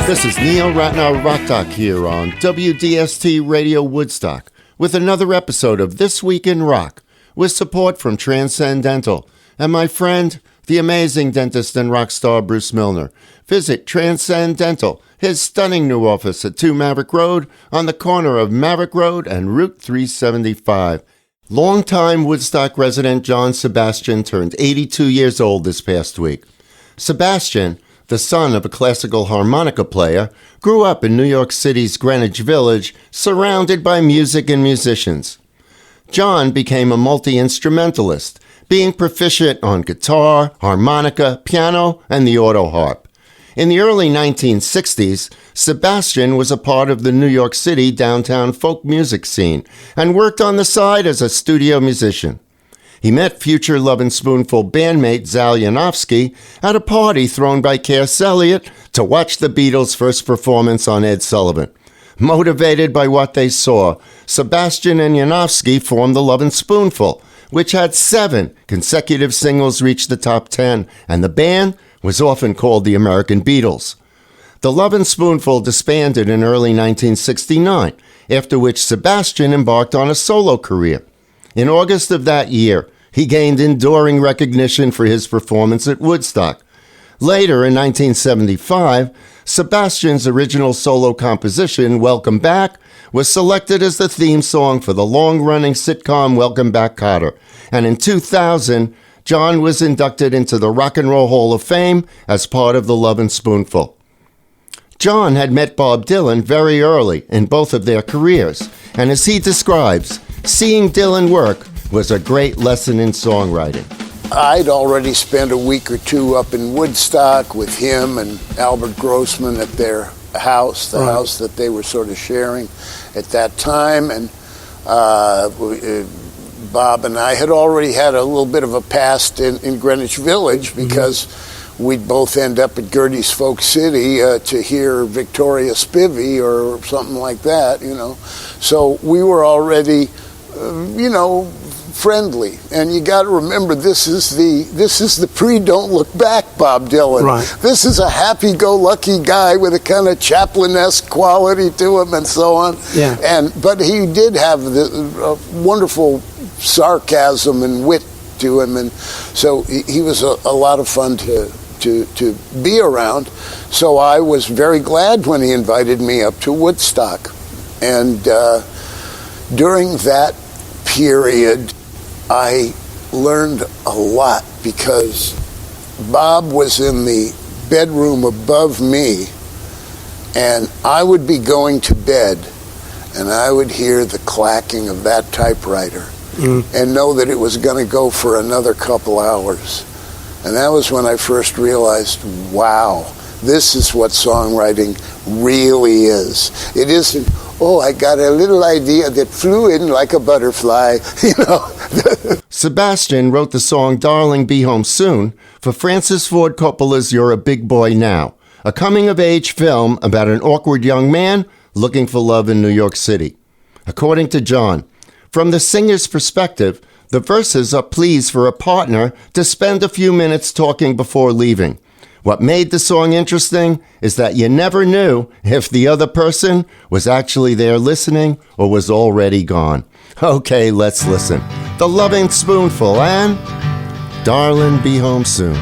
This is Neil Ratner Rock Doc here on WDST Radio Woodstock with another episode of This Week in Rock with support from Transcendental and my friend, the amazing dentist and rock star Bruce Milner. Visit Transcendental, his stunning new office at 2 Maverick Road on the corner of Maverick Road and Route 375. Longtime Woodstock resident John Sebastian turned 82 years old this past week. Sebastian, the son of a classical harmonica player, grew up in New York City's Greenwich Village, surrounded by music and musicians. John became a multi-instrumentalist, being proficient on guitar, harmonica, piano, and the autoharp. In the early 1960s, Sebastian was a part of the New York City downtown folk music scene and worked on the side as a studio musician. He met future Lovin Spoonful bandmate Zal Yanovsky at a party thrown by Cass Elliot to watch the Beatles' first performance on Ed Sullivan. Motivated by what they saw, Sebastian and Yanovsky formed the Lovin Spoonful, which had 7 consecutive singles reach the top 10, and the band was often called the American Beatles. The Lovin Spoonful disbanded in early 1969, after which Sebastian embarked on a solo career. In August of that year, he gained enduring recognition for his performance at Woodstock. Later, in 1975, Sebastian's original solo composition, Welcome Back, was selected as the theme song for the long-running sitcom Welcome Back, Kotter. And in 2000, John was inducted into the Rock and Roll Hall of Fame as part of the Lovin Spoonful. John had met Bob Dylan very early in both of their careers, and as he describes, seeing Dylan work was a great lesson in songwriting. I'd already spent a week or two up in Woodstock with him and Albert Grossman at their house, the house that they were sort of sharing at that time. And Bob and I had already had a little bit of a past in Greenwich Village because we'd both end up at Gertie's Folk City to hear Victoria Spivey or something like that, you know. So we were already, friendly. And you got to remember, this is the pre-Don't Look Back Bob Dylan. Right. This is a happy-go-lucky guy with a kind of Chaplin-esque quality to him and so on. Yeah. But he did have the wonderful sarcasm and wit to him, and so he was a lot of fun to be around. So I was very glad when he invited me up to Woodstock. And during that period, I learned a lot because Bob was in the bedroom above me, and I would be going to bed, and I would hear the clacking of that typewriter and know that it was going to go for another couple hours. And that was when I first realized, wow, this is what songwriting really is. It isn't, oh, I got a little idea that flew in like a butterfly, Sebastian wrote the song Darling Be Home Soon for Francis Ford Coppola's You're a Big Boy Now, a coming-of-age film about an awkward young man looking for love in New York City. According to John, from the singer's perspective, the verses are pleas for a partner to spend a few minutes talking before leaving. What made the song interesting is that you never knew if the other person was actually there listening or was already gone. Okay, let's listen. The Lovin Spoonful and Darling Be Home Soon.